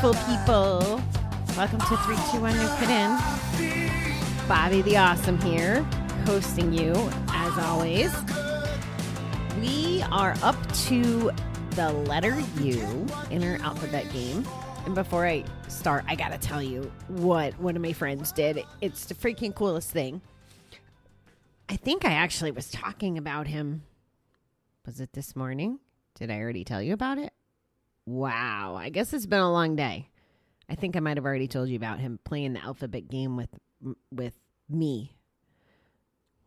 beautiful people. Welcome to 321 New Kiddin. Bobby the Awesome here, hosting you as always. We are up to the letter U in our alphabet game. And before I start, I gotta tell you what one of my friends did. It's the freaking coolest thing. I think I actually was talking about him. Was it this morning? Did I already tell you about it? Wow. I guess it's been a long day. I think I might have already told you about him playing the alphabet game with me.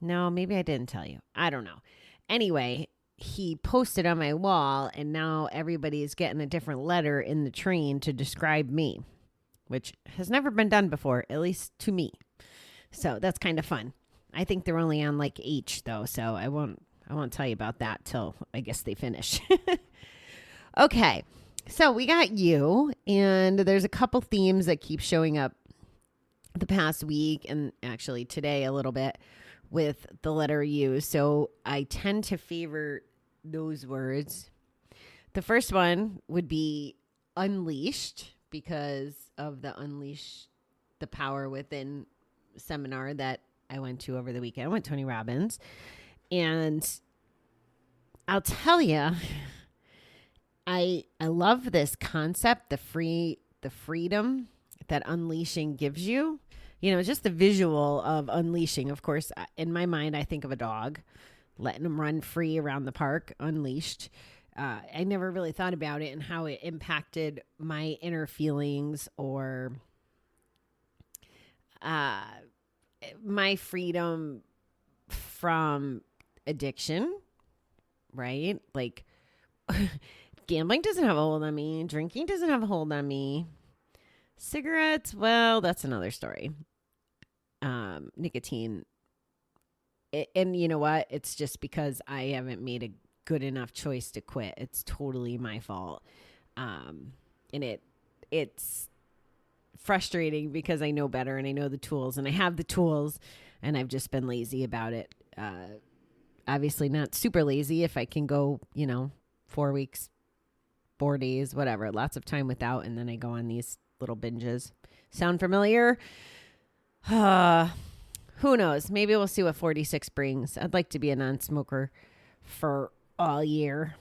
No, maybe I didn't tell you. I don't know. Anyway, he posted on my wall, and now everybody is getting a different letter in the train to describe me, which has never been done before, at least to me. So that's kind of fun. I think they're only on like H though, so I won't tell you about that till I guess they finish. Okay, so we got you, and there's a couple themes that keep showing up the past week, and actually today a little bit with the letter U. So I tend to favor those words. The first one would be unleashed, because of the Unleash the Power Within seminar that I went to over the weekend. I went to Tony Robbins, and I'll tell you, I love this concept, the freedom that unleashing gives you. You know, just the visual of unleashing. Of course, in my mind, I think of a dog, letting him run free around the park, unleashed. I never really thought about it and how it impacted my inner feelings or my freedom from addiction, right? Like gambling doesn't have a hold on me. Drinking doesn't have a hold on me. Cigarettes, well, that's another story. Nicotine. And you know what? It's just because I haven't made a good enough choice to quit. It's totally my fault. And it's frustrating because I know better and I know the tools and I have the tools, and I've just been lazy about it. Obviously not super lazy if I can go, 4 weeks, 4 days, whatever, lots of time without. And then I go on these little binges. Sound familiar? Who knows? Maybe we'll see what 46 brings. I'd like to be a non-smoker for all year.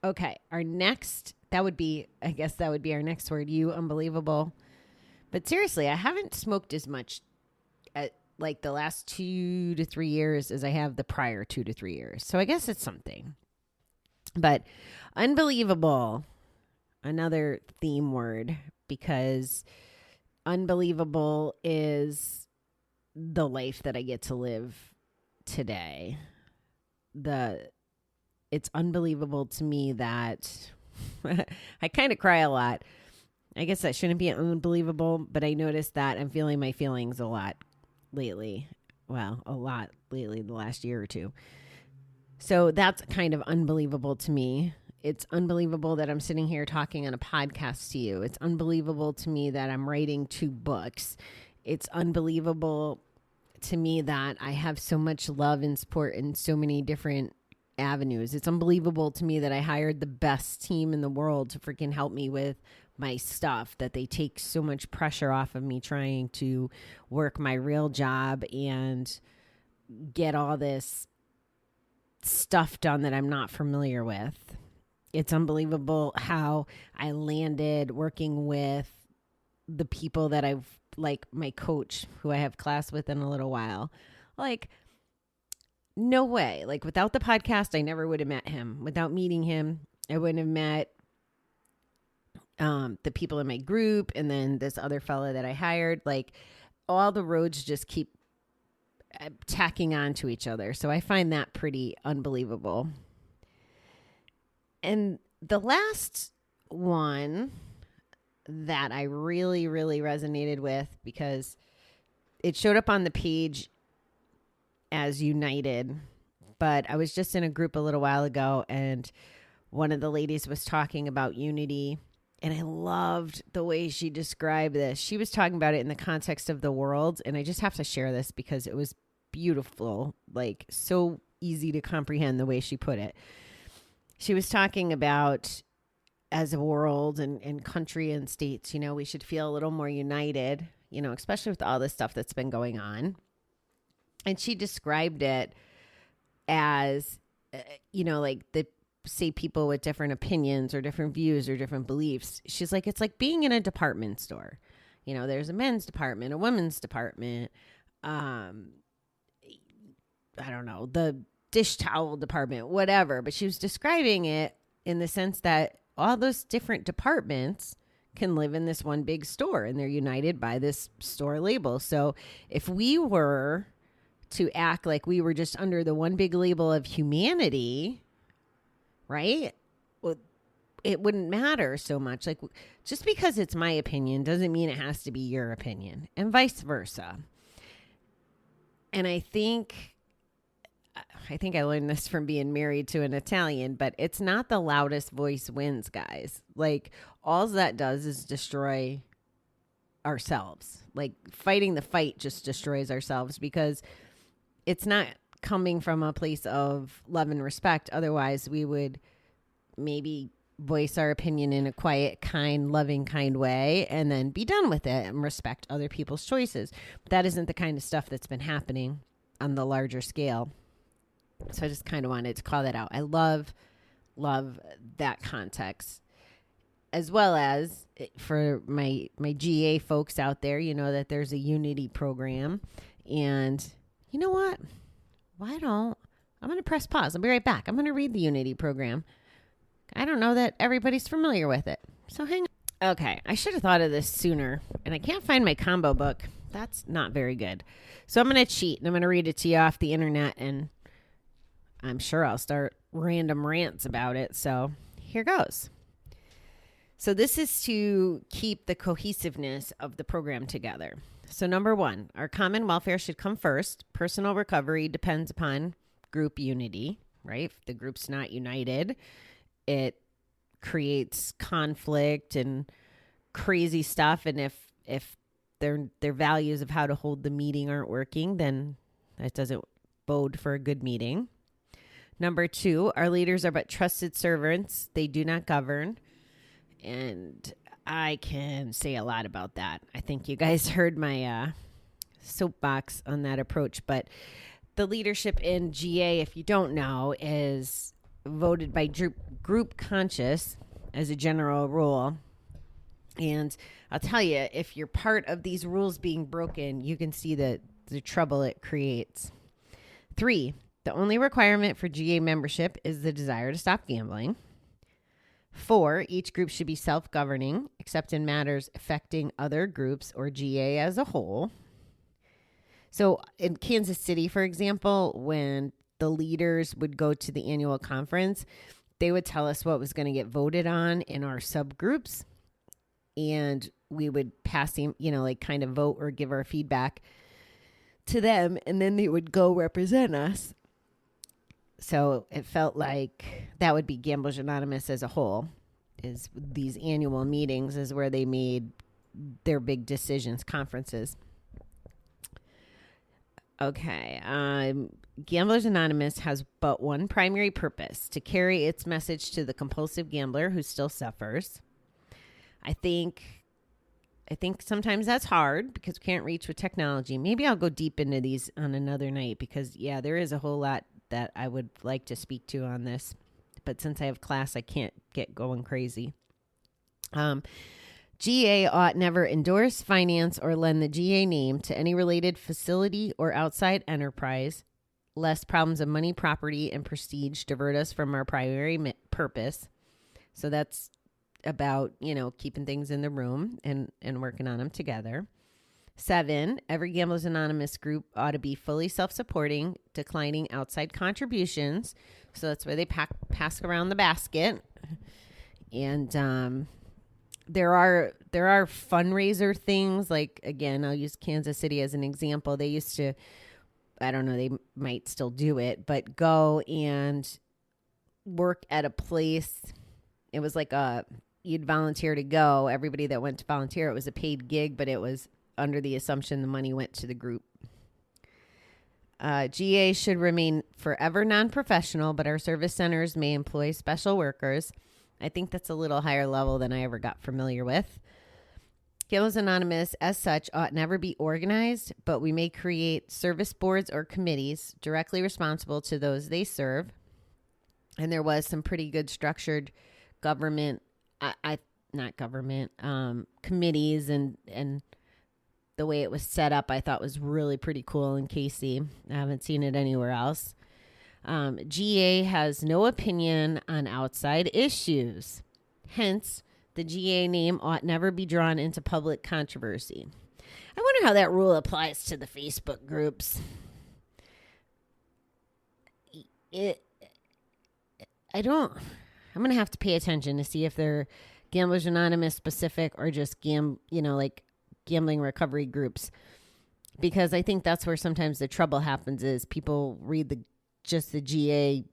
Okay. That would be our next word. You, unbelievable. But seriously, I haven't smoked as much at like the last 2 to 3 years as I have the prior 2 to 3 years. So I guess it's something. But unbelievable, another theme word, because unbelievable is the life that I get to live today. It's unbelievable to me that I kind of cry a lot. I guess that shouldn't be unbelievable, but I noticed that I'm feeling my feelings a lot lately. Well, a lot lately, the last year or two. So that's kind of unbelievable to me. It's unbelievable that I'm sitting here talking on a podcast to you. It's unbelievable to me that I'm writing 2 books. It's unbelievable to me that I have so much love and support in so many different avenues. It's unbelievable to me that I hired the best team in the world to freaking help me with my stuff, that they take so much pressure off of me trying to work my real job and get all this stuff done that I'm not familiar with. It's unbelievable how I landed working with the people that I've, like my coach who I have class with in a little while. Like, no way. Like, without the podcast, I never would have met him. Without meeting him, I wouldn't have met the people in my group, and then this other fella that I hired. Like, all the roads just keep tacking on to each other. So I find that pretty unbelievable. And the last one that I really, really resonated with, because it showed up on the page as united, but I was just in a group a little while ago, and one of the ladies was talking about unity, and I loved the way she described this. She was talking about it in the context of the world, and I just have to share this because it was beautiful, like so easy to comprehend the way she put it. She was talking about as a world and country and states, we should feel a little more united, especially with all this stuff that's been going on. And she described it as, like say people with different opinions or different views or different beliefs. She's like, it's like being in a department store. There's a men's department, a women's department. I don't know, the dish towel department, whatever. But she was describing it in the sense that all those different departments can live in this one big store, and they're united by this store label. So if we were to act like we were just under the one big label of humanity, right? Well, it wouldn't matter so much. Like, just because it's my opinion doesn't mean it has to be your opinion, and vice versa. And I think I learned this from being married to an Italian, but it's not the loudest voice wins, guys. Like, all that does is destroy ourselves. Like, fighting the fight just destroys ourselves, because it's not coming from a place of love and respect. Otherwise, we would maybe voice our opinion in a quiet, kind, loving, kind way, and then be done with it and respect other people's choices. But that isn't the kind of stuff that's been happening on the larger scale. So I just kind of wanted to call that out. I love that context, as well as for my GA folks out there, that there's a unity program. And you know what? I'm going to press pause. I'll be right back. I'm going to read the unity program. I don't know that everybody's familiar with it, so hang on. Okay, I should have thought of this sooner, and I can't find my combo book. That's not very good. So I'm going to cheat, and I'm going to read it to you off the internet, and I'm sure I'll start random rants about it. So here goes. So this is to keep the cohesiveness of the program together. So number 1, our common welfare should come first. Personal recovery depends upon group unity, right? If the group's not united, it creates conflict and crazy stuff. And if their values of how to hold the meeting aren't working, then that doesn't bode for a good meeting. Number 2, our leaders are but trusted servants. They do not govern. And I can say a lot about that. I think you guys heard my soapbox on that approach. But the leadership in GA, if you don't know, is voted by group conscious as a general rule. And I'll tell you, if you're part of these rules being broken, you can see the trouble it creates. 3, the only requirement for GA membership is the desire to stop gambling. 4, each group should be self-governing, except in matters affecting other groups or GA as a whole. So in Kansas City, for example, when the leaders would go to the annual conference, they would tell us what was going to get voted on in our subgroups, and we would pass them, kind of vote or give our feedback to them, and then they would go represent us. So it felt like that would be Gamblers Anonymous as a whole. Is these annual meetings is where they made their big decisions, conferences. Okay. Gamblers Anonymous has but one primary purpose: to carry its message to the compulsive gambler who still suffers. I think sometimes that's hard because we can't reach with technology. Maybe I'll go deep into these on another night because, there is a whole lot that I would like to speak to on this. But since I have class, I can't get going crazy. GA ought never endorse, finance, or lend the GA name to any related facility or outside enterprise, lest problems of money, property, and prestige divert us from our primary purpose. So that's about, keeping things in the room and working on them together. 7, every Gamblers Anonymous group ought to be fully self-supporting, declining outside contributions. So that's where they pass around the basket. And there are fundraiser things, like, again, I'll use Kansas City as an example. They used to, I don't know, they might still do it, but go and work at a place. It was like you'd volunteer to go. Everybody that went to volunteer, it was a paid gig, but it was under the assumption the money went to the group. GA should remain forever non-professional, but our service centers may employ special workers. I think that's a little higher level than I ever got familiar with. Gamblers Anonymous, as such, ought never be organized, but we may create service boards or committees directly responsible to those they serve. And there was some pretty good structured government, committees, and the way it was set up, I thought was really pretty cool in KC. I haven't seen it anywhere else. GA has no opinion on outside issues. Hence, the GA name ought never be drawn into public controversy. I wonder how that rule applies to the Facebook groups. I'm going to have to pay attention to see if they're Gamblers Anonymous specific or just like gambling recovery groups, because I think that's where sometimes the trouble happens is people read just the GA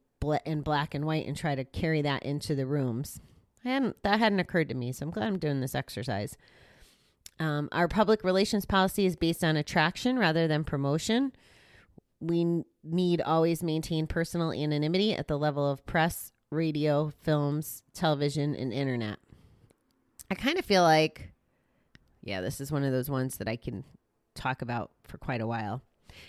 in black and white and try to carry that into the rooms. That hadn't occurred to me, so I'm glad I'm doing this exercise. Our public relations policy is based on attraction rather than promotion. We need always maintain personal anonymity at the level of press, radio, films, television, and internet. I kind of feel like, this is one of those ones that I can talk about for quite a while.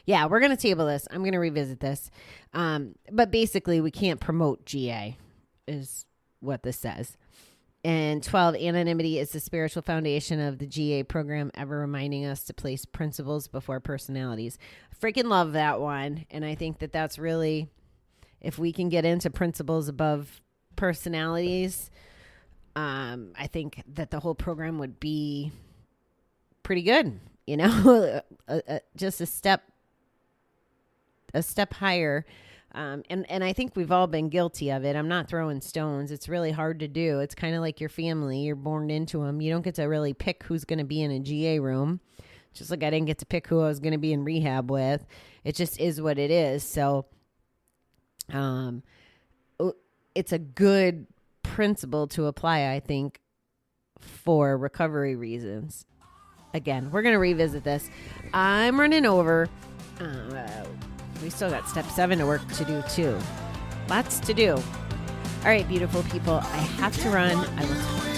Yeah, we're going to table this. I'm going to revisit this. But basically, we can't promote GA is what this says. And 12, anonymity is the spiritual foundation of the GA program, ever reminding us to place principles before personalities. I freaking love that one. And I think that that's really, if we can get into principles above personalities, I think that the whole program would be pretty good, just a step higher. And I think we've all been guilty of it. I'm not throwing stones. It's really hard to do. It's kind of like your family. You're born into them. You don't get to really pick who's going to be in a GA room. Just like I didn't get to pick who I was going to be in rehab with. It just is what it is. So it's a good principle to apply, I think, for recovery reasons. Again, we're going to revisit this. I'm running over. We still got step 7 to work to do too. Lots to do. All right, beautiful people. I have to run. I will talk